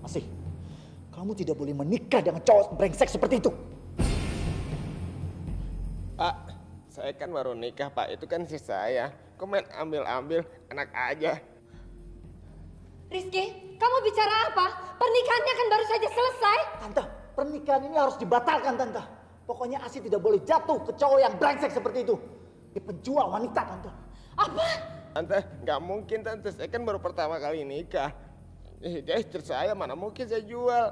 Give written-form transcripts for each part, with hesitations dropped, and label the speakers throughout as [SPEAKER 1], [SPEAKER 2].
[SPEAKER 1] Asih, kamu tidak boleh menikah dengan cowok brengsek seperti itu.
[SPEAKER 2] Pak, saya kan baru nikah, Pak. Itu kan si saya. Kok main ambil-ambil, enak aja.
[SPEAKER 3] Rizky, kamu bicara apa? Pernikahannya kan baru saja selesai.
[SPEAKER 1] Tante, pernikahan ini harus dibatalkan, Tante. Pokoknya Asih tidak boleh jatuh ke cowok yang brengsek seperti itu. Dia penjual wanita, Tante.
[SPEAKER 3] Apa?
[SPEAKER 2] Tante, nggak mungkin, Tante. Saya kan baru pertama kali nikah. Dia istri saya, mana mungkin saya jual.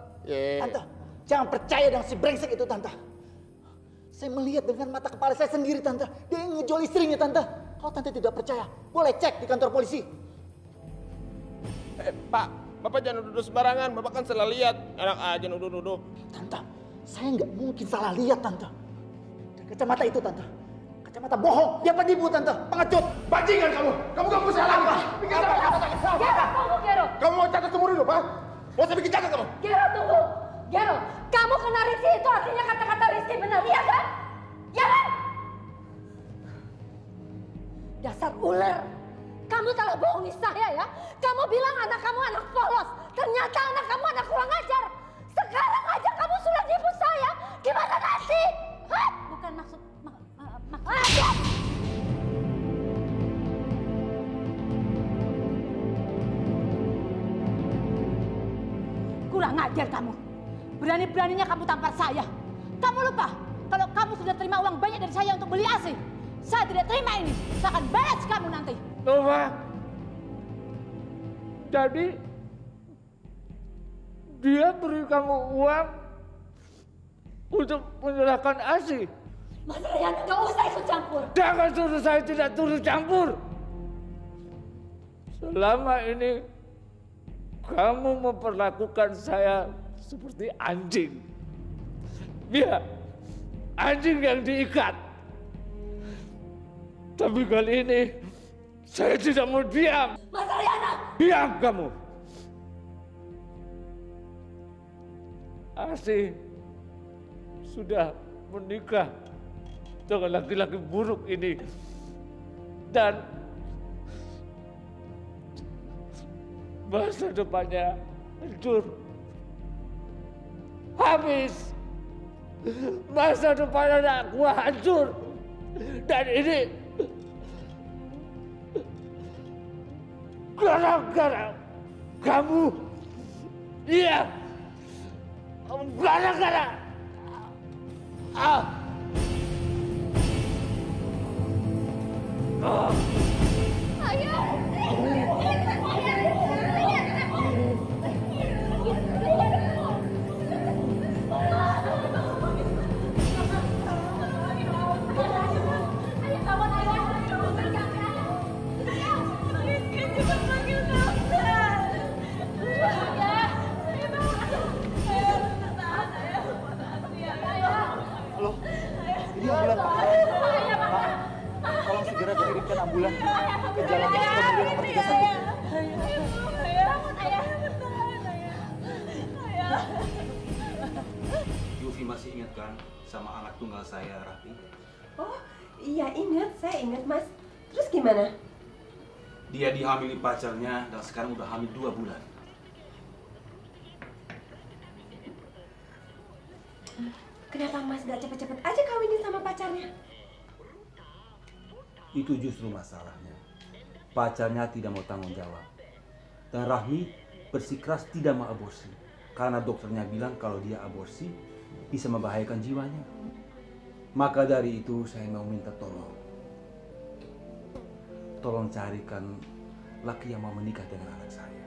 [SPEAKER 1] Tante, jangan percaya dengan si brengsek itu, Tante. Saya melihat dengan mata kepala saya sendiri, Tante. Dia yang ngejual istrinya, Tante. Kalau Tante tidak percaya, boleh cek di kantor polisi.
[SPEAKER 2] Pak, Bapak jangan nuduh sembarangan. Bapak kan salah lihat. Enak aja nuduh-nuduh.
[SPEAKER 1] Tante, saya nggak mungkin salah lihat, Tante. Dan kacamata itu, Tante. Kacamata bohong. Dia penipu, Tante. Pengecut.
[SPEAKER 4] Bajingan kamu. Kamu gak usah lagi, Pak. Bikin
[SPEAKER 3] Gero, tunggu Gero.
[SPEAKER 4] Kamu mau catat seumur hidup, Pak? Mau saya bikin catat kamu?
[SPEAKER 3] Gero, tunggu. Gero, kamu kena Rizky itu artinya kata-kata Rizky benar, iya kan? Iya kan? Dasar ular. Kamu telah bohongi saya ya. Kamu bilang anak kamu anak polos. Ternyata anak kamu anak kurang ajar. Sekarang aja kamu sudah nipu saya. Gimana nanti? Hah? Bukan maksud... Kurang ajar kamu. Berani-beraninya kamu tampar saya. Kamu lupa kalau kamu sudah terima uang banyak dari saya untuk beli ASI. Saya tidak terima ini. Saya akan balas kamu nanti.
[SPEAKER 5] Nova, jadi dia beri kamu uang untuk menyerahkan ASI.
[SPEAKER 3] Mas Ryan, gak usah ikut campur.
[SPEAKER 5] Jangan suruh saya tidak turut campur. Selama ini kamu memperlakukan saya seperti anjing. Ya, anjing yang diikat. Tapi kali ini saya tidak mau diam.
[SPEAKER 3] Mas Aryana!
[SPEAKER 5] Diam kamu. Asih sudah menikah dengan laki-laki buruk ini. Dan masa depannya hancur. Habis. Masa depan anak gua hancur. Dan ini gara-gara kamu. Iya. Gara-gara.
[SPEAKER 3] Ayah!
[SPEAKER 1] Halo, ini ambulan, Pak. Pak, tolong segera kirimkan ambulan ke jalan Sukamulya nomor 31.
[SPEAKER 6] Yufi masih ingat kan sama anak tunggal saya, Raffi?
[SPEAKER 7] Oh, iya ingat, saya ingat Mas. Terus gimana?
[SPEAKER 6] Dia dihamili pacarnya dan sekarang udah hamil 2 bulan.
[SPEAKER 7] Kenapa Mas gak cepet-cepet aja kawinin sama pacarnya?
[SPEAKER 6] Itu justru masalahnya. Pacarnya tidak mau tanggung jawab. Dan Rahmi bersikeras tidak mau aborsi. Karena dokternya bilang kalau dia aborsi bisa membahayakan jiwanya. Maka dari itu saya mau minta tolong. Tolong carikan laki yang mau menikah dengan anak saya.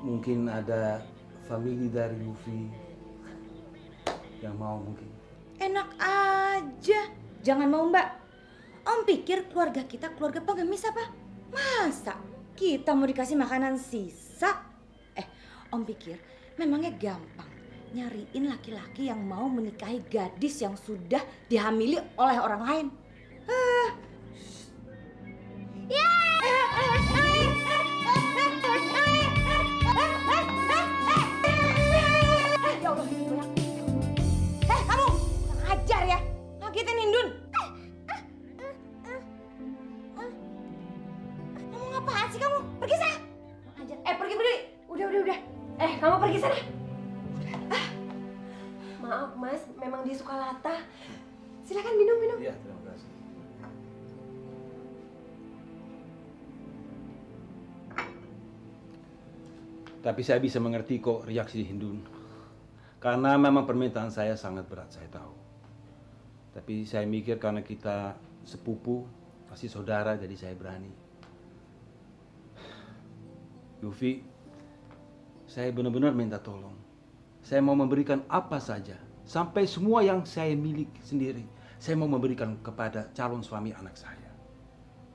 [SPEAKER 6] Mungkin ada famili dari Yufi yang mau mungkin.
[SPEAKER 8] Enak aja. Jangan mau Mbak. Om pikir keluarga kita keluarga pengemis apa? Masa kita mau dikasih makanan sisa? Om pikir memangnya gampang nyariin laki-laki yang mau menikahi gadis yang sudah dihamili oleh orang lain. Ya Allah, kamu ajar ya, ngagetin Indun.
[SPEAKER 7] di Sukalata. Silakan minum.
[SPEAKER 6] Iya, terima kasih. Tapi saya bisa mengerti kok reaksi Hindun. Karena memang permintaan saya sangat berat, saya tahu. Tapi saya mikir karena kita sepupu, pasti saudara, jadi saya berani. Yufi, saya benar-benar minta tolong. Saya mau memberikan apa saja, sampai semua yang saya miliki sendiri, saya mau memberikan kepada calon suami anak saya.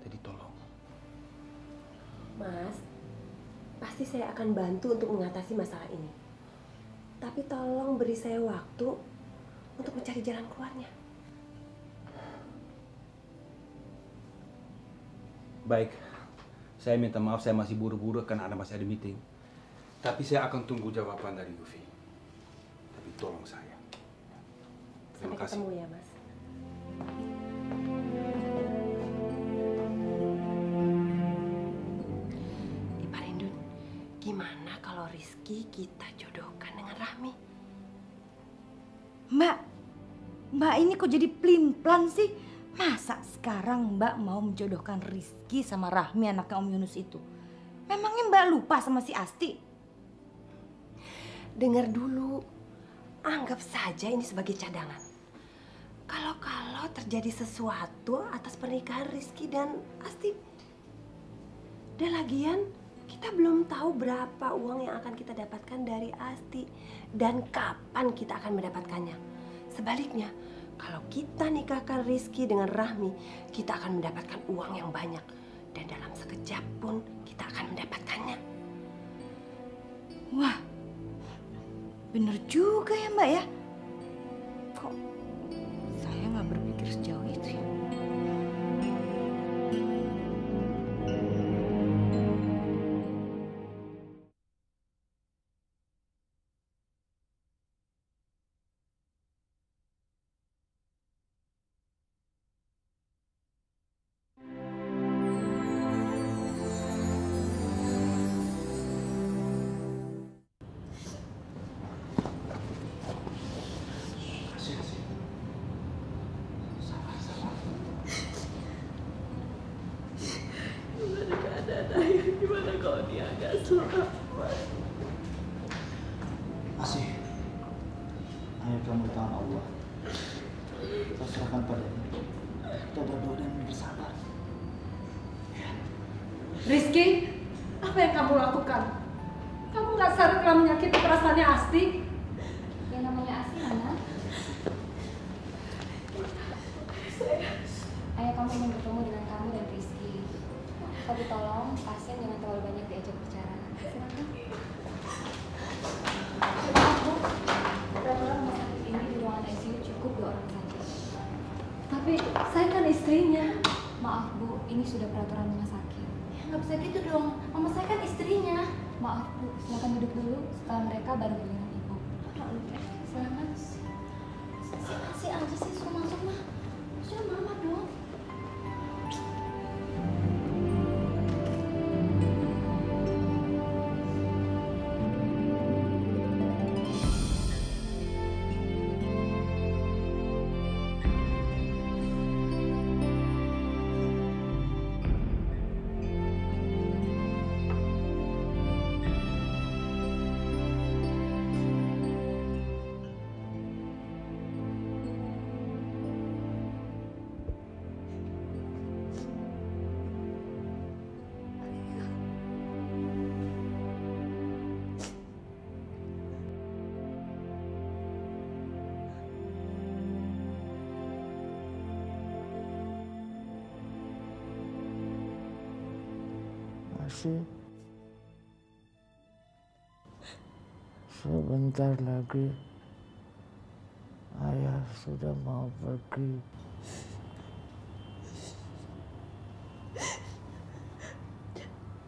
[SPEAKER 6] Jadi tolong.
[SPEAKER 7] Mas, pasti saya akan bantu untuk mengatasi masalah ini. Tapi tolong beri saya waktu untuk mencari jalan keluarnya.
[SPEAKER 6] Baik, saya minta maaf saya masih buru-buru karena Anda masih ada meeting. Tapi saya akan tunggu jawaban dari Yufi. Tapi tolong saya. Terima
[SPEAKER 7] Sampai
[SPEAKER 6] kasih.
[SPEAKER 7] ketemu ya, Mas. Pak Rindun, gimana kalau Rizky kita jodohkan dengan Rahmi?
[SPEAKER 8] Mbak ini kok jadi pelin-pelan sih? Masa sekarang Mbak mau menjodohkan Rizky sama Rahmi anaknya Om Yunus itu? Memangnya Mbak lupa sama si Asti?
[SPEAKER 7] Dengar dulu, anggap saja ini sebagai cadangan. Kalau terjadi sesuatu atas pernikahan Rizky dan Asti. Dan lagian, kita belum tahu berapa uang yang akan kita dapatkan dari Asti. Dan kapan kita akan mendapatkannya. Sebaliknya, kalau kita nikahkan Rizky dengan Rahmi, kita akan mendapatkan uang yang banyak. Dan dalam sekejap pun kita akan mendapatkannya.
[SPEAKER 8] Wah, bener juga ya Mbak ya. Kok saya nggak berpikir sejauh itu ya?
[SPEAKER 1] Asih, ayo kamu di tangan Allah. Kita serahkan padanya. Kita berdoa dan bersabar.
[SPEAKER 3] Rizky, apa yang kamu lakukan? Kamu nggak sadar telah menyakiti perasaannya Asti?
[SPEAKER 9] Yang namanya Asti mana? Ayah kamu ingin bertemu dengan kamu dan Rizky. Tapi tolong pasien jangan terlalu banyak diajak bicara. Silakan. Maaf Bu, peraturan rumah sakit ini di ruangan ICU cukup 2 orang saja.
[SPEAKER 3] Tapi saya kan istrinya.
[SPEAKER 9] Maaf Bu, ini sudah peraturan rumah sakit.
[SPEAKER 3] Ya nggak bisa gitu dong. Mama saya kan istrinya.
[SPEAKER 9] Maaf Bu, silakan duduk dulu. Setelah mereka baru giliran Ibu. Silakan.
[SPEAKER 3] Si aja sih suruh masuk mah. Suruh mama dong.
[SPEAKER 10] Masih sebentar lagi ayah sudah mau pergi.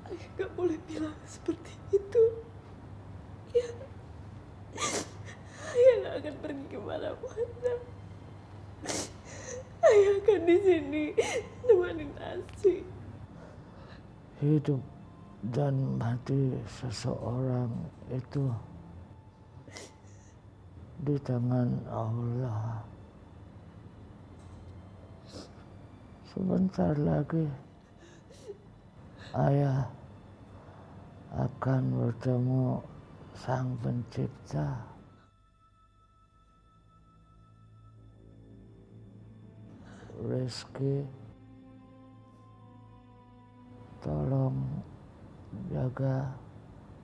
[SPEAKER 7] Ayah gak boleh bilang seperti itu. Ya, ayah gak akan pergi kemana-mana. Ayah akan di sini nemenin Asti.
[SPEAKER 10] Hidup dan mati seseorang itu di tangan Allah. sebentar lagi ayah akan bertemu Sang Pencipta. Rizky, tolong jaga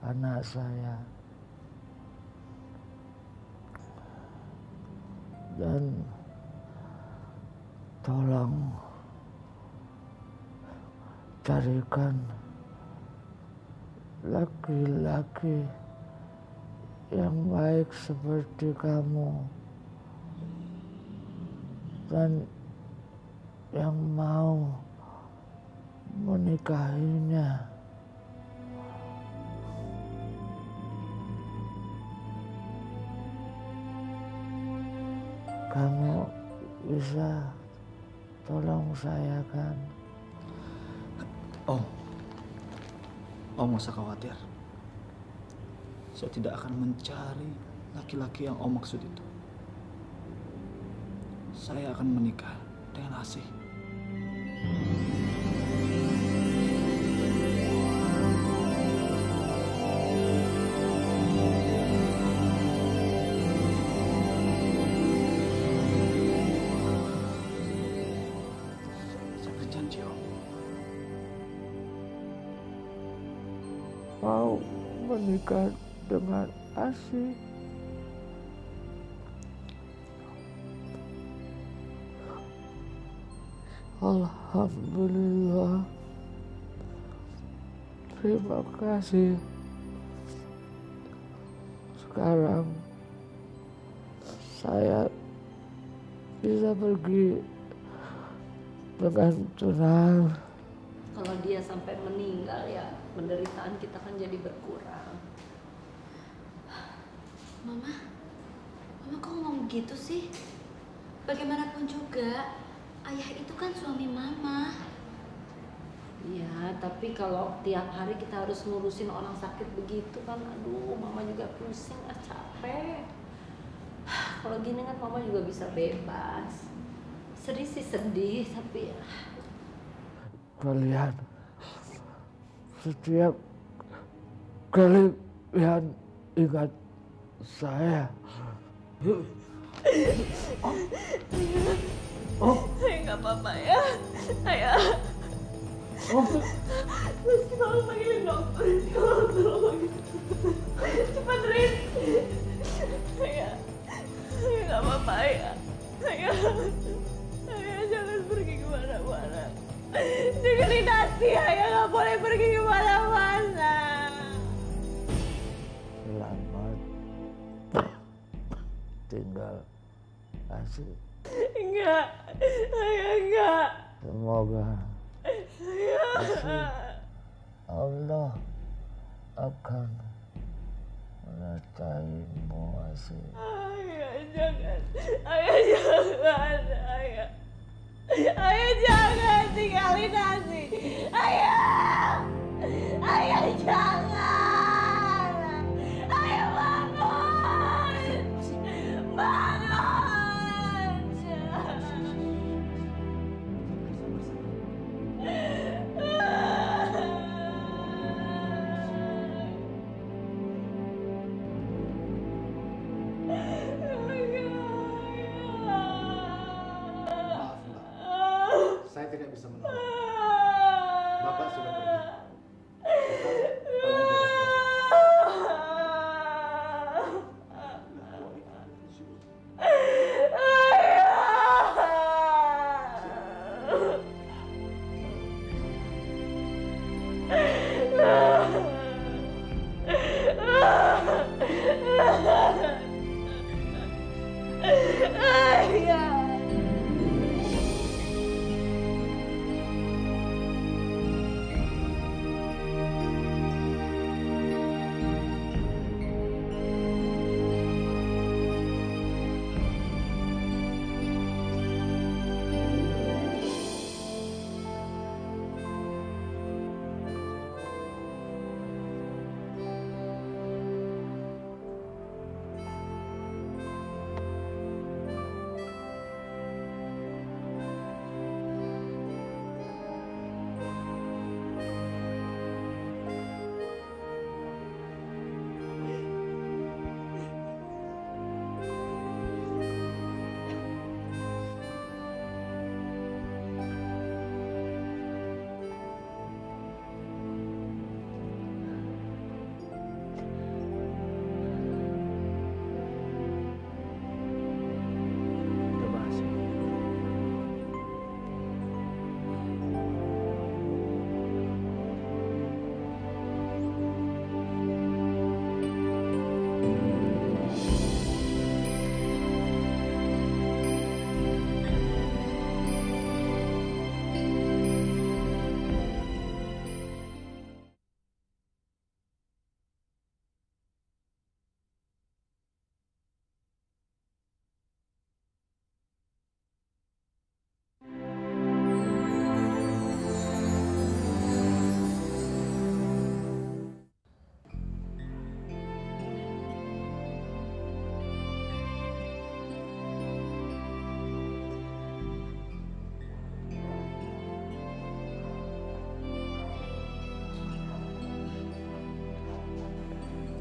[SPEAKER 10] anak saya. Dan tolong carikan laki-laki yang baik seperti kamu dan yang mau menikahinya. Kamu bisa tolong saya kan?
[SPEAKER 1] Om nggak usah khawatir. Saya tidak akan mencari laki-laki yang Om maksud itu. Saya akan menikah dengan Asih. Saya berjanji, Om.
[SPEAKER 10] Mau menikah dengan Asih. Alhamdulillah. Terima kasih. Sekarang saya bisa pergi dengan tenang.
[SPEAKER 7] Kalau dia sampai meninggal ya penderitaan kita kan jadi berkurang.
[SPEAKER 8] Mama kok ngomong begitu sih? Bagaimanapun juga, ayah itu kan suami Mama.
[SPEAKER 7] Iya, tapi kalau tiap hari kita harus ngurusin orang sakit begitu kan, aduh, Mama juga pusing, capek. Kalau gini kan Mama juga bisa bebas. Sedih sih sedih, tapi
[SPEAKER 10] Kalian setiap kali kalian ingat saya.
[SPEAKER 11] Saya nggak apa-apa ya, ayah. Rizky, tolong panggilin dokter. Tolong panggilin. Cepat, Riz. Ayah nggak apa-apa, ayah. Ayah jangan pergi kemana-mana. Dengerin hati, ayah nggak boleh pergi kemana-mana.
[SPEAKER 10] Selamat tinggal Asih.
[SPEAKER 11] Enggak, ayah enggak.
[SPEAKER 10] Semoga Asih Allah akan menyertaimu, Asih.
[SPEAKER 11] Ayah jangan, ayah jangan, ayah. Ayah jangan tinggalin Asih. Ayah jangan. Ayah bangun. Bangun.
[SPEAKER 4] Saya tidak bisa menolong. Bapak sudah pergi.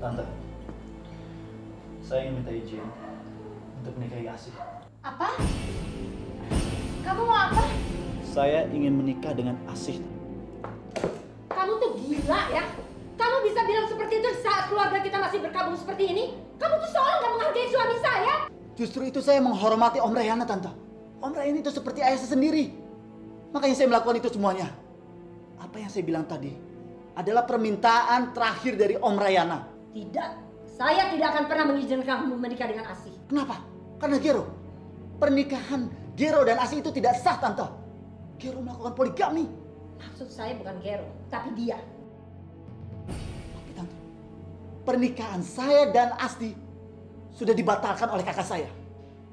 [SPEAKER 12] Tante, saya ingin minta izin untuk menikahi Asih.
[SPEAKER 3] Apa? Kamu mau apa?
[SPEAKER 12] Saya ingin menikah dengan Asih.
[SPEAKER 3] Kamu tuh gila ya? Kamu bisa bilang seperti itu saat keluarga kita masih berkabung seperti ini? Kamu tuh seolah nggak menghargai suami saya.
[SPEAKER 1] Justru itu saya menghormati Om Rayana, Tante. Om Rayana itu seperti ayah saya sendiri. Makanya saya melakukan itu semuanya. Apa yang saya bilang tadi adalah permintaan terakhir dari Om Rayana.
[SPEAKER 3] Tidak, saya tidak akan pernah mengizinkan kamu menikah dengan Asih.
[SPEAKER 1] Kenapa? Karena Gero. Pernikahan Gero dan Asih itu tidak sah, Tante. Gero melakukan poligami.
[SPEAKER 3] Maksud saya bukan Gero, tapi dia.
[SPEAKER 1] Tapi Tante, pernikahan saya dan Asti sudah dibatalkan oleh kakak saya.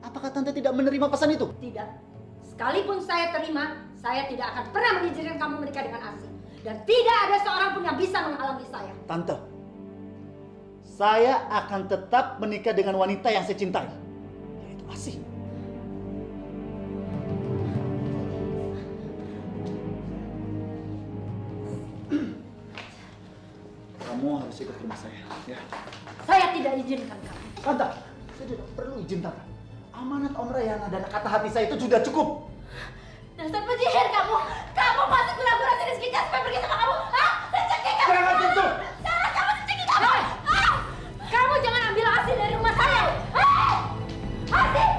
[SPEAKER 1] Apakah Tante tidak menerima pesan itu?
[SPEAKER 3] Tidak. Sekalipun saya terima, saya tidak akan pernah mengizinkan kamu menikah dengan Asih. Dan tidak ada seorang pun yang bisa menghalangi saya.
[SPEAKER 1] Tante, saya akan tetap menikah dengan wanita yang saya cintai, yaitu Asih. Kamu harus ikut ke rumah saya, ya.
[SPEAKER 3] Saya tidak izinkan kamu.
[SPEAKER 1] Tante, saya tidak perlu izin, Tante. Amanat Om Rayana dan kata hati saya itu sudah cukup.
[SPEAKER 3] Dasar penyihir kamu! Kamu masih kolaborasi Rizky supaya pergi sama kamu! Hah? Rezeki kamu!
[SPEAKER 1] Jangan sentuh!
[SPEAKER 3] Jangan kamu rezeki kamu! Ah! Kamu jangan ambil Asih dari rumah saya! Ah! Asih!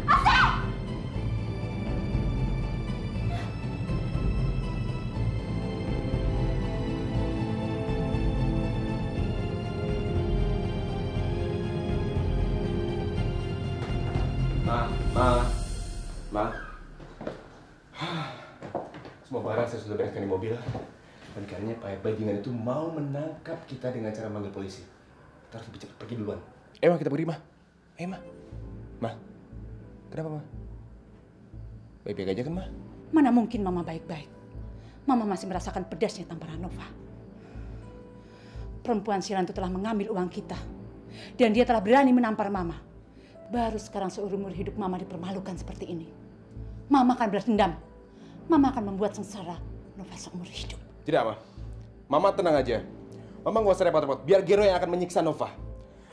[SPEAKER 3] Asih!
[SPEAKER 2] Ma. Semua barang saya sudah bereskan di mobil. Dan kayaknya Pak Bajingan itu mau menangkap kita dengan cara manggil polisi. Kita harus lebih cepat pergi duluan. Ma, kita pergi, Ma. Ma. Ma. Kenapa, Ma? Baik-baik aja kan, Ma?
[SPEAKER 13] Mana mungkin Mama baik-baik. Mama masih merasakan pedasnya tamparan Nova. Perempuan sialan itu telah mengambil uang kita. Dan dia telah berani menampar Mama. Baru sekarang seumur hidup Mama dipermalukan seperti ini. Mama akan berdendam. Mama akan membuat sengsara Nova seumur hidup.
[SPEAKER 2] Tidak, Ma. Mama tenang aja. Mama nggak usah repot-repot. Biar Gero yang akan menyiksa Nova.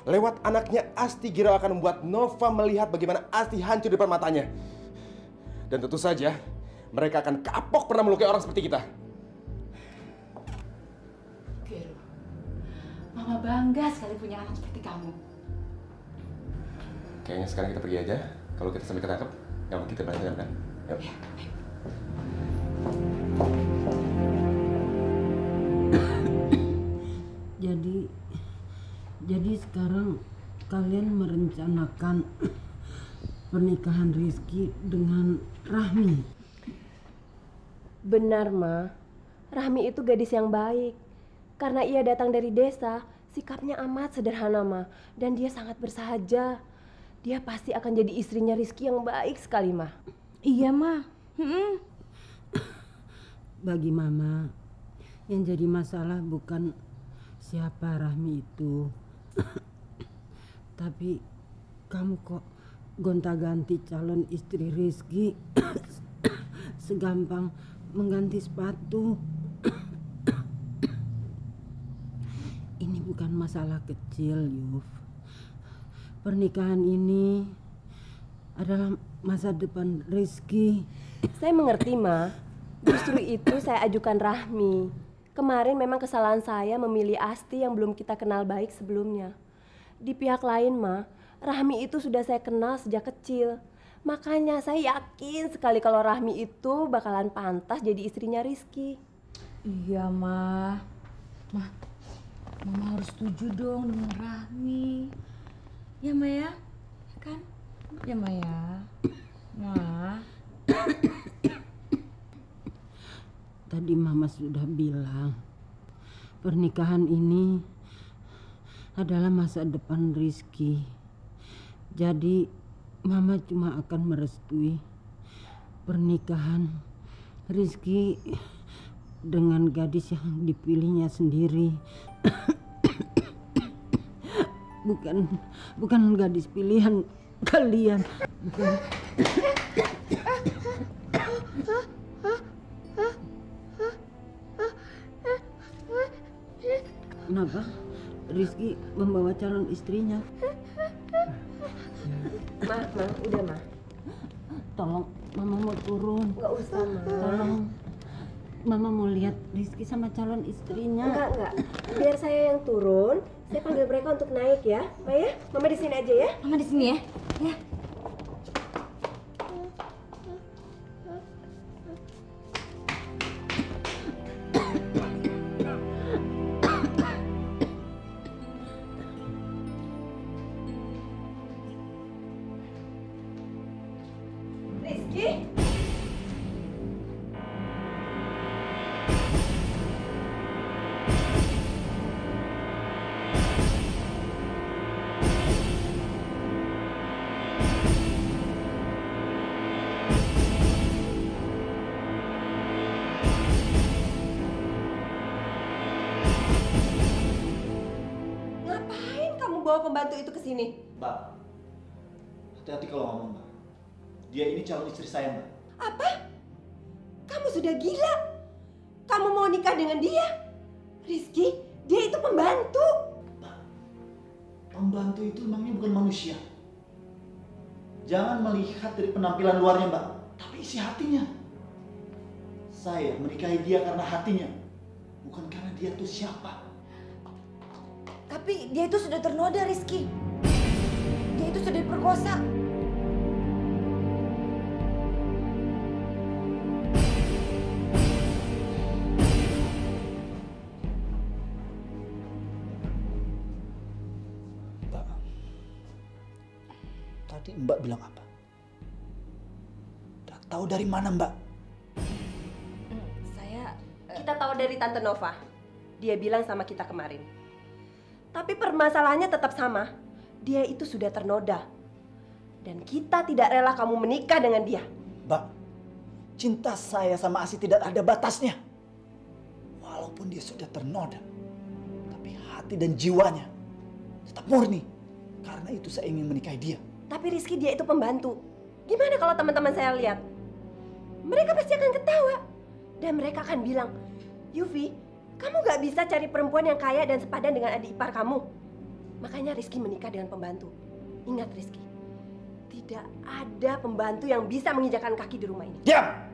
[SPEAKER 2] Lewat anaknya Asti, Gero akan membuat Nova melihat bagaimana Asti hancur di depan matanya. Dan tentu saja, mereka akan kapok pernah melukai orang seperti kita.
[SPEAKER 13] Gero, Mama bangga sekali punya anak seperti kamu.
[SPEAKER 2] Kayaknya sekarang kita pergi aja. Kalau kita sampai ketangkep, nggak mau kita balik kan? Yuk.
[SPEAKER 13] Ya, ayo.
[SPEAKER 14] Jadi sekarang kalian merencanakan pernikahan Rizky dengan Rahmi.
[SPEAKER 7] Benar, Ma. Rahmi itu gadis yang baik. Karena ia datang dari desa, sikapnya amat sederhana, Ma. Dan dia sangat bersahaja. Dia pasti akan jadi istrinya Rizky yang baik sekali, Ma.
[SPEAKER 14] Iya, Ma. Bagi Mama, yang jadi masalah bukan siapa Rahmi itu. Tapi kamu kok gonta-ganti calon istri Rizky segampang mengganti sepatu. Ini bukan masalah kecil, Yuf. Pernikahan ini adalah masa depan Rizky.
[SPEAKER 7] Saya mengerti, Ma. Justru itu saya ajukan Rahmi. Kemarin memang kesalahan saya memilih Asti yang belum kita kenal baik sebelumnya. Di pihak lain, Ma, Rahmi itu sudah saya kenal sejak kecil. Makanya saya yakin sekali kalau Rahmi itu bakalan pantas jadi istrinya Rizky.
[SPEAKER 8] Iya, Ma. Mama harus setuju dong dengan Rahmi. Ya, Ma ya? Kan? Ya, Ma ya? Ma.
[SPEAKER 14] Tadi Mama sudah bilang, pernikahan ini adalah masa depan Rizky. Jadi Mama cuma akan merestui pernikahan Rizky dengan gadis yang dipilihnya sendiri. Bukan gadis pilihan kalian. Bukan. Kenapa? Rizky membawa calon istrinya.
[SPEAKER 7] Ma, udah Ma.
[SPEAKER 14] Tolong, Mama mau turun.
[SPEAKER 7] Nggak usah, Ma.
[SPEAKER 14] Tolong. Mama mau lihat Rizky sama calon istrinya.
[SPEAKER 7] Enggak. Biar saya yang turun. Saya panggil mereka untuk naik ya. Ma ya, Mama di sini aja ya.
[SPEAKER 8] Mama di sini ya. Ya.
[SPEAKER 7] Rizky? Ngapain kamu bawa pembantu itu ke sini?
[SPEAKER 1] Mbak, hati-hati kalau ngomong, Mbak. Dia ini calon istri saya, Mbak.
[SPEAKER 7] Apa? Kamu sudah gila? Kamu mau nikah dengan dia? Rizky, dia itu pembantu.
[SPEAKER 1] Pembantu itu emangnya bukan manusia. Jangan melihat dari penampilan luarnya, Mbak, tapi isi hatinya. Saya menikahi dia karena hatinya, bukan karena dia tuh siapa.
[SPEAKER 8] Tapi dia itu sudah ternoda, Rizky. Dia itu sudah diperkosa.
[SPEAKER 1] Mbak, tadi Mbak bilang apa? Udah tahu dari mana, Mbak?
[SPEAKER 7] Kita tahu dari Tante Nova. Dia bilang sama kita kemarin. Tapi permasalahannya tetap sama. Dia itu sudah ternoda. Dan kita tidak rela kamu menikah dengan dia.
[SPEAKER 1] Mbak, cinta saya sama Asi tidak ada batasnya. Walaupun dia sudah ternoda, tapi hati dan jiwanya tetap murni. Karena itu saya ingin menikahi dia.
[SPEAKER 7] Tapi Rizky, dia itu pembantu. Gimana kalau teman-teman saya lihat? Mereka pasti akan ketawa. Dan mereka akan bilang, Yufi, kamu gak bisa cari perempuan yang kaya dan sepadan dengan adik ipar kamu. Makanya Rizky menikah dengan pembantu. Ingat Rizky, tidak ada pembantu yang bisa menginjakan kaki di rumah ini.
[SPEAKER 1] Diam!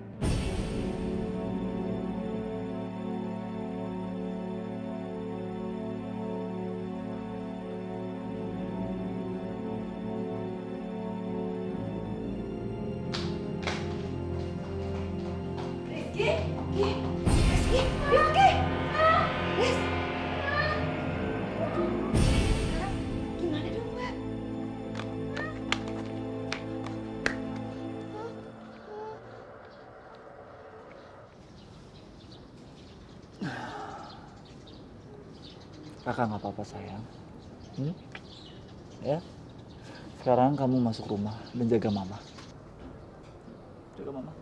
[SPEAKER 8] Gimana dong, Mbak?
[SPEAKER 12] Kakak nggak apa-apa sayang. Ya. Sekarang kamu masuk rumah dan jaga mama. Jaga mama.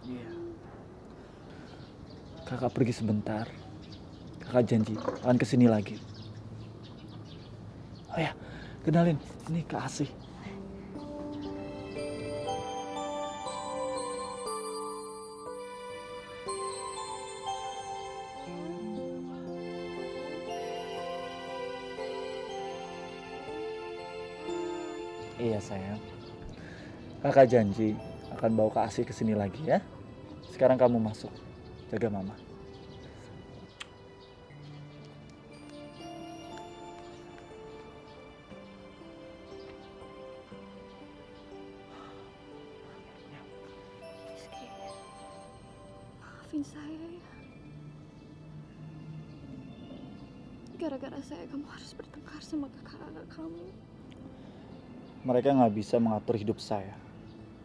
[SPEAKER 12] Iya. Kakak pergi sebentar. Kakak janji akan kesini lagi. Oh ya, kenalin, ini Kak Asih. Iya sayang. Kakak janji akan bawa Kak Asih kesini lagi ya. Sekarang kamu masuk, jaga mama.
[SPEAKER 9] Rizky, maafin saya ya. Gara-gara saya kamu harus bertengkar sama kakak-kakak kamu.
[SPEAKER 12] Mereka nggak bisa mengatur hidup saya.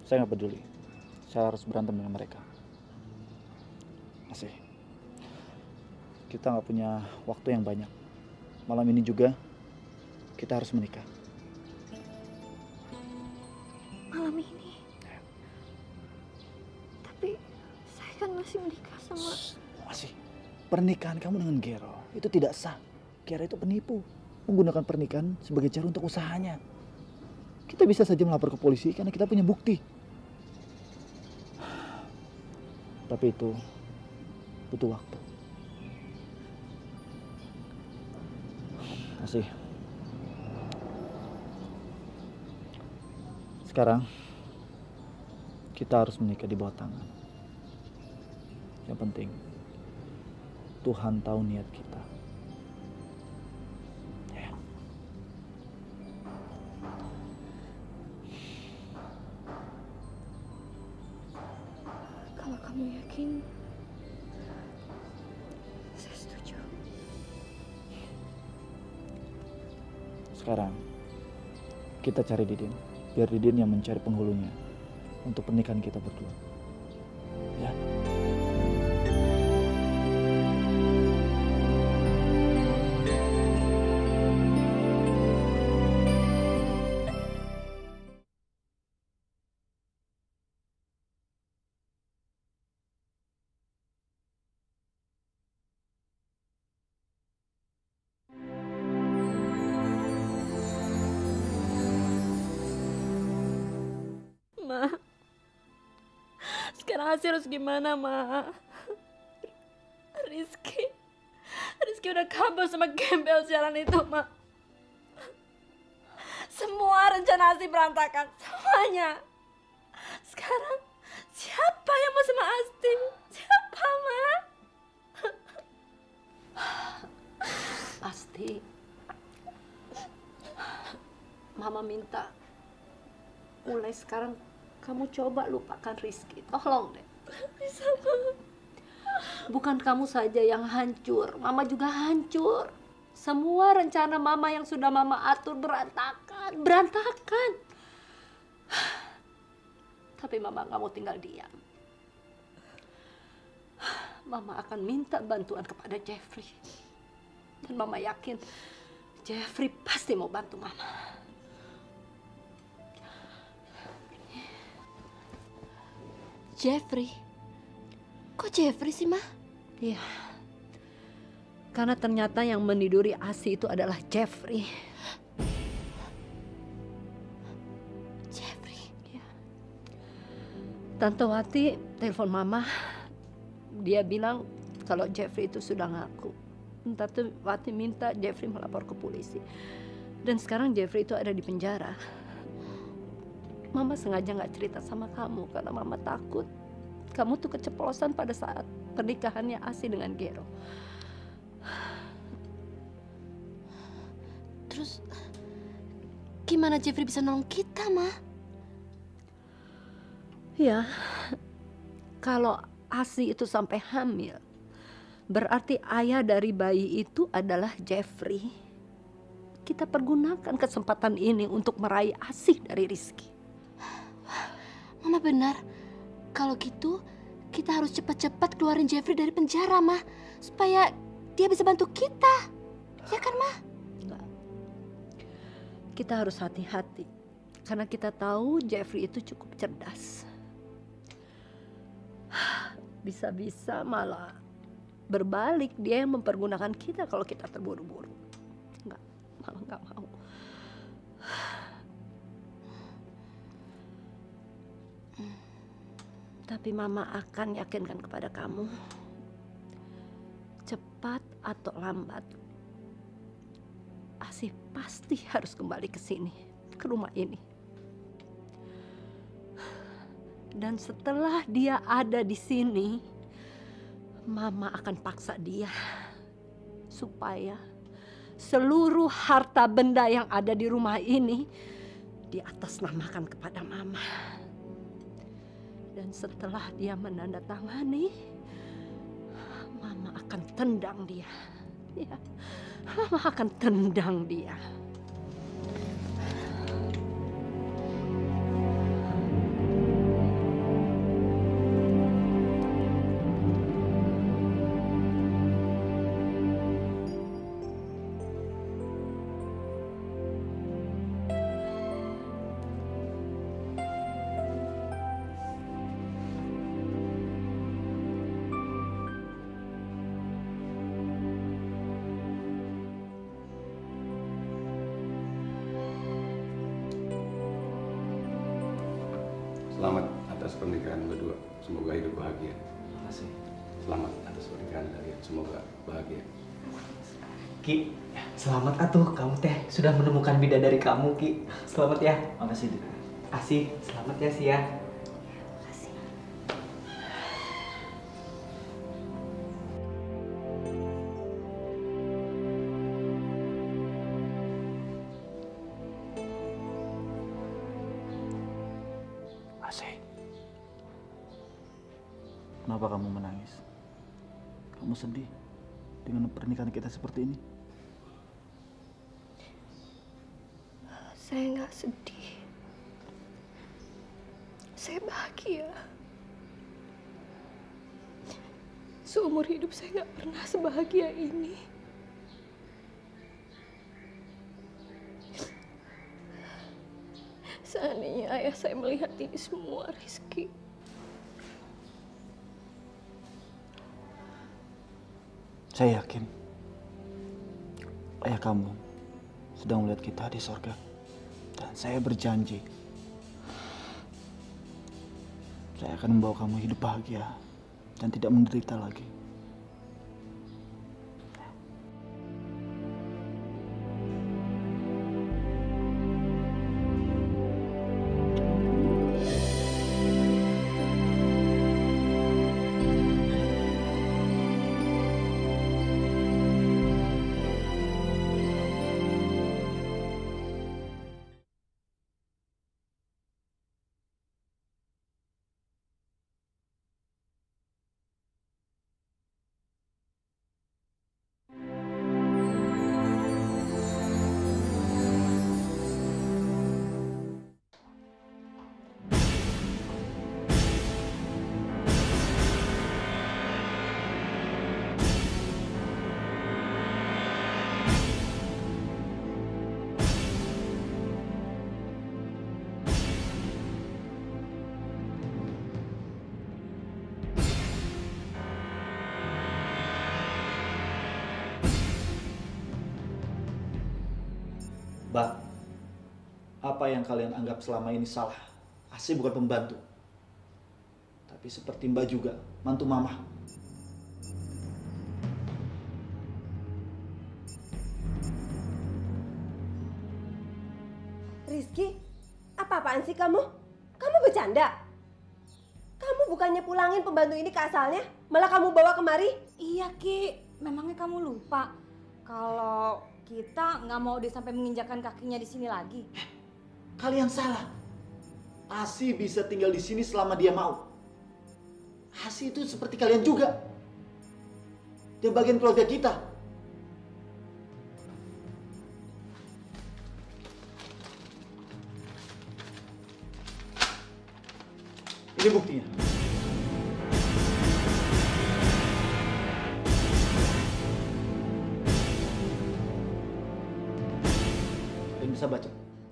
[SPEAKER 12] Saya nggak peduli. Saya harus berantem dengan mereka. Masih. Kita nggak punya waktu yang banyak. Malam ini juga kita harus menikah.
[SPEAKER 9] Malam ini? Tapi saya kan masih menikah sama...
[SPEAKER 12] Masih. Pernikahan kamu dengan Gero itu tidak sah. Gero itu penipu. Menggunakan pernikahan sebagai cara untuk usahanya. Kita bisa saja melapor ke polisi karena kita punya bukti. Tapi itu butuh waktu. Asih. Sekarang kita harus menikah di bawah tangan. Yang penting Tuhan tahu niat kita. Ya.
[SPEAKER 3] Kalau kamu yakin, saya setuju.
[SPEAKER 12] Sekarang kita cari Didin, biar Didin yang mencari penghulunya untuk pernikahan kita berdua. Ya.
[SPEAKER 11] Ma, sekarang Asih harus gimana, Ma? Rizky udah kabur sama gembel siaran itu, Ma. Semua rencana Asih berantakan, semuanya. Sekarang siapa yang mau sama Asti? Siapa, Ma?
[SPEAKER 7] Asti, Mama minta mulai sekarang kamu coba lupakan Rizky. Tolong deh.
[SPEAKER 11] Bisa, Ma.
[SPEAKER 7] Bukan kamu saja yang hancur, Mama juga hancur. Semua rencana Mama yang sudah Mama atur berantakan. Tapi Mama nggak mau tinggal diam. Mama akan minta bantuan kepada Jeffrey. Dan Mama yakin Jeffrey pasti mau bantu Mama.
[SPEAKER 3] Jeffrey? Kok Jeffrey sih, Ma?
[SPEAKER 7] Iya. Karena ternyata yang meniduri Asih itu adalah Jeffrey.
[SPEAKER 3] Jeffrey?
[SPEAKER 7] Ya. Tante Wati telepon Mama. Dia bilang kalau Jeffrey itu sudah ngaku. Tante Wati minta Jeffrey melapor ke polisi. Dan sekarang Jeffrey itu ada di penjara. Mama sengaja nggak cerita sama kamu karena Mama takut kamu tuh keceplosan pada saat pernikahannya Asih dengan Gero.
[SPEAKER 3] Terus gimana Jeffrey bisa nolong kita, Ma?
[SPEAKER 7] Ya, kalau Asih itu sampai hamil, berarti ayah dari bayi itu adalah Jeffrey. Kita pergunakan kesempatan ini untuk meraih Asih dari Rizky.
[SPEAKER 3] Mama benar. Kalau gitu, kita harus cepat-cepat keluarin Jeffrey dari penjara, Ma. Supaya dia bisa bantu kita. Ya kan, Ma?
[SPEAKER 7] Enggak. Kita harus hati-hati. Karena kita tahu Jeffrey itu cukup cerdas. Bisa-bisa malah berbalik dia yang mempergunakan kita kalau kita terburu-buru. Enggak, Mama enggak mau. Tapi Mama akan yakinkan kepada kamu, cepat atau lambat, Asih pasti harus kembali ke sini, ke rumah ini. Dan setelah dia ada di sini, Mama akan paksa dia supaya seluruh harta benda yang ada di rumah ini diatasnamakan kepada Mama. Dan setelah dia menandatangani, Mama akan tendang dia. Ya, Mama akan tendang dia.
[SPEAKER 2] Selamat atas pernikahan berdua. Semoga hidup bahagia.
[SPEAKER 12] Terima kasih.
[SPEAKER 2] Selamat atas pernikahan kalian. Semoga bahagia.
[SPEAKER 15] Ki, selamat atuh kamu teh sudah menemukan bidadari kamu, Ki. Selamat ya.
[SPEAKER 12] Makasih, Dik.
[SPEAKER 15] Asih, selamat ya Sia.
[SPEAKER 12] Asih. Kenapa kamu menangis? Kamu sedih dengan pernikahan kita seperti ini?
[SPEAKER 7] Saya nggak sedih. Saya bahagia. Seumur hidup saya nggak pernah sebahagia ini. Seandainya ayah saya melihat ini semua, Rizky.
[SPEAKER 12] Saya yakin ayah kamu sedang melihat kita di sorga. Dan saya berjanji, saya akan membawa kamu hidup bahagia dan tidak menderita lagi. Mbak, apa yang kalian anggap selama ini salah? Asih bukan pembantu. Tapi seperti Mbak juga, mantu Mama.
[SPEAKER 7] Rizky, apa-apaan sih kamu? Kamu bercanda? Kamu bukannya pulangin pembantu ini ke asalnya, malah kamu bawa kemari?
[SPEAKER 8] Iya Ki, memangnya kamu lupa kalau kita nggak mau dia sampai menginjakkan kakinya di sini lagi?
[SPEAKER 1] Kalian salah. Asih bisa tinggal di sini selama dia mau. Asih itu seperti kalian juga. Dia bagian keluarga kita. Ini buktinya. Kalian bisa baca.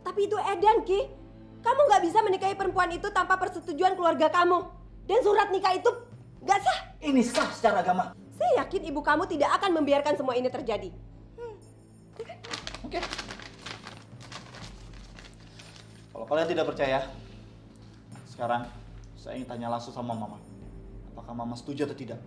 [SPEAKER 7] Tapi itu edan, Ki. Kamu nggak bisa menikahi perempuan itu tanpa persetujuan keluarga kamu. Dan surat nikah itu nggak sah.
[SPEAKER 1] Ini sah secara agama.
[SPEAKER 7] Saya yakin ibu kamu tidak akan membiarkan semua ini terjadi.
[SPEAKER 12] Oke. Kalau kalian tidak percaya, sekarang saya ingin tanya langsung sama Mama. Apakah Mama setuju atau tidak?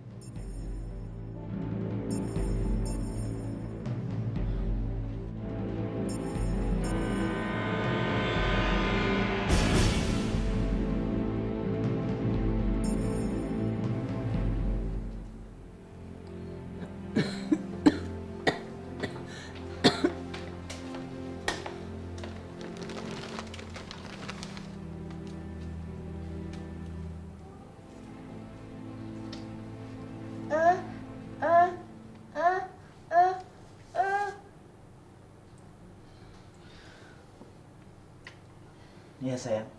[SPEAKER 12] Iya sayang.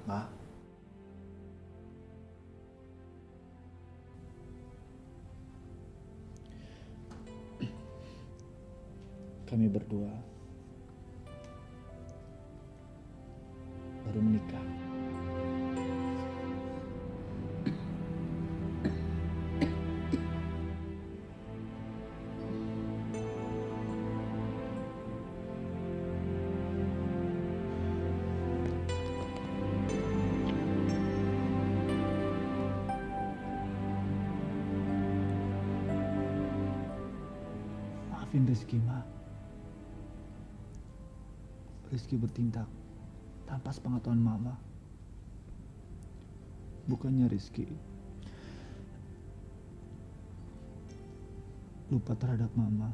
[SPEAKER 12] Ma. Kami berdua baru menikah. Maafin Rizky, Ma. Rizky bertindak tanpa sepengetahuan Mama. Bukannya Rizky lupa terhadap Mama.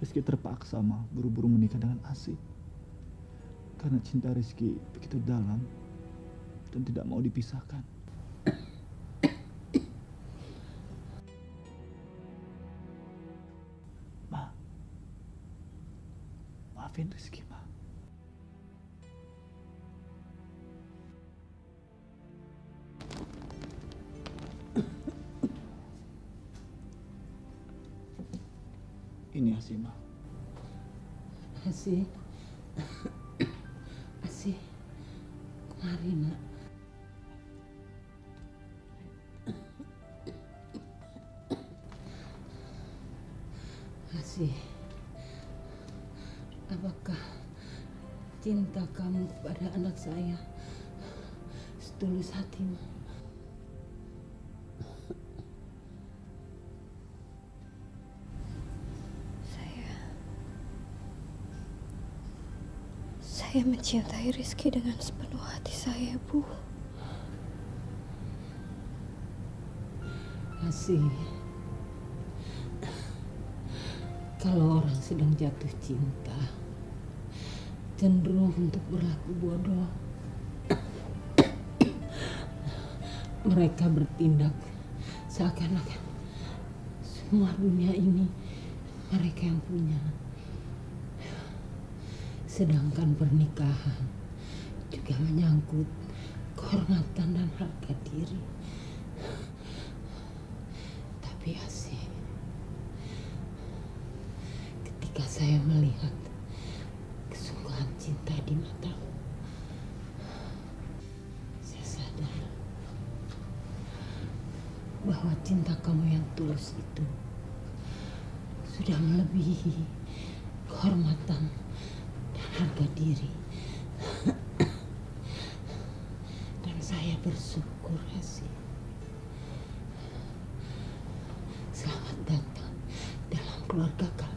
[SPEAKER 12] Rizky terpaksa, Ma, buru-buru menikah dengan Asih. Karena cinta Rizky begitu dalam dan tidak mau dipisahkan. Ma, maafin Rizky, Ma. Ini Asih, Ma.
[SPEAKER 14] Asih. Asih. Kemari, Nak. Asih. Apakah cinta kamu kepada anak saya setulus hatimu?
[SPEAKER 3] Saya mencintai Rizky dengan sepenuh hati saya, Bu.
[SPEAKER 14] Asih, kalau orang sedang jatuh cinta, cenderung untuk berlaku bodoh. Mereka bertindak seakan-akan semua dunia ini mereka yang punya. Sedangkan pernikahan juga menyangkut kehormatan dan harga diri. Tapi Asih, ketika saya melihat kesungguhan cinta di matamu, saya sadar bahwa cinta kamu yang tulus itu sudah melebihi kehormatan harga diri. Dan saya bersyukur, Asih. Selamat datang dalam keluarga kami.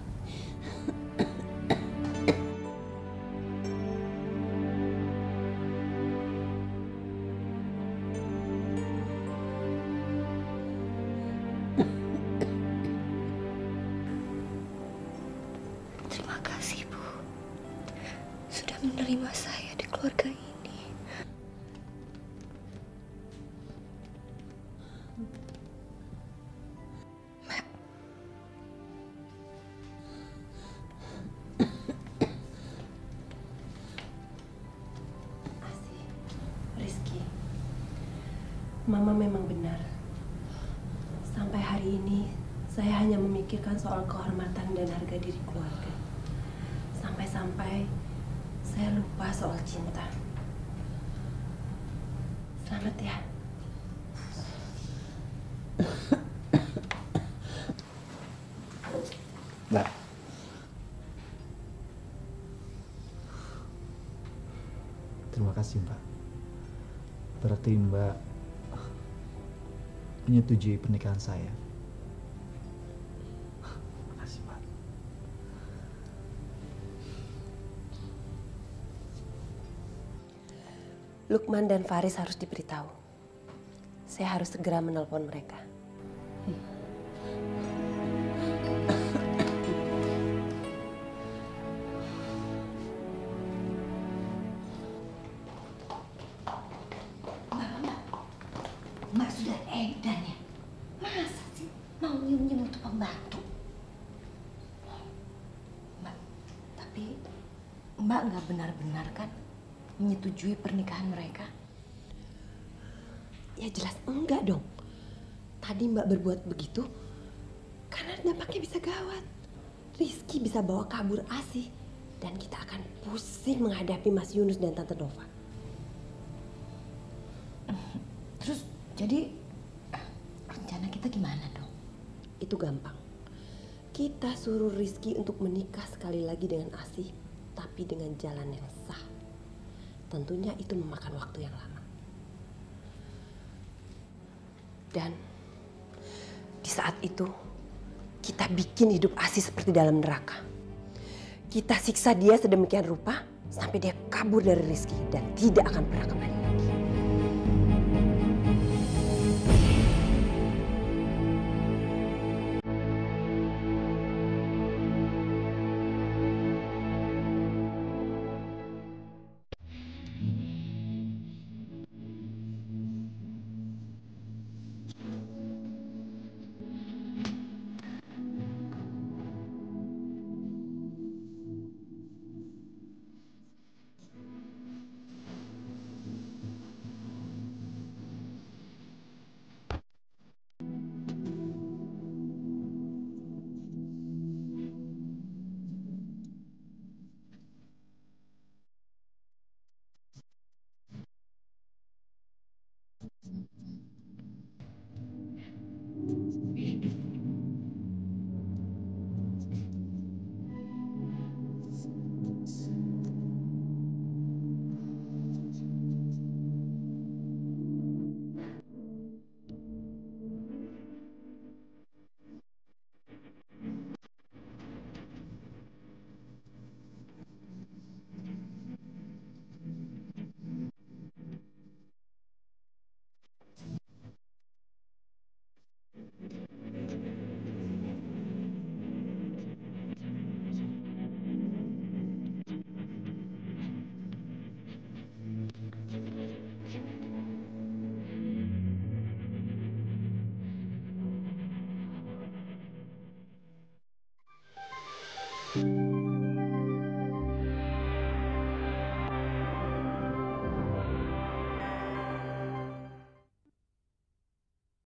[SPEAKER 3] Terima kasih, Bu. Sudah menerima saya di keluarga ini. Mak.
[SPEAKER 7] Asih, Rizky, Mama memang benar. Sampai hari ini, saya hanya memikirkan soal kehormatan dan harga diri keluarga. Sampai-sampai saya lupa soal cinta. Selamat ya.
[SPEAKER 12] Mbak. Terima kasih, Mbak. Berarti Mbak menyetujui pernikahan saya. Makasih, Mbak.
[SPEAKER 7] Lukman dan Faris harus diberitahu. Saya harus segera menelpon mereka.
[SPEAKER 8] Mbak sudah edan ya? Masa sih mau nyium-nyium untuk pembantu? Mbak, tapi Mbak nggak benar-benar kan menyetujui pernikahan mereka?
[SPEAKER 7] Ya jelas enggak dong. Tadi Mbak berbuat begitu karena dampaknya bisa gawat. Rizky bisa bawa kabur Asih dan kita akan pusing menghadapi Mas Yunus dan Tante Nova.
[SPEAKER 8] Terus jadi rencana kita gimana dong?
[SPEAKER 7] Itu gampang. Kita suruh Rizky untuk menikah sekali lagi dengan Asih, tapi dengan jalan yang sah. Tentunya itu memakan waktu yang lama. Dan di saat itu, kita bikin hidup Asih seperti dalam neraka. Kita siksa dia sedemikian rupa sampai dia kabur dari Rizky dan tidak akan pernah kembali lagi.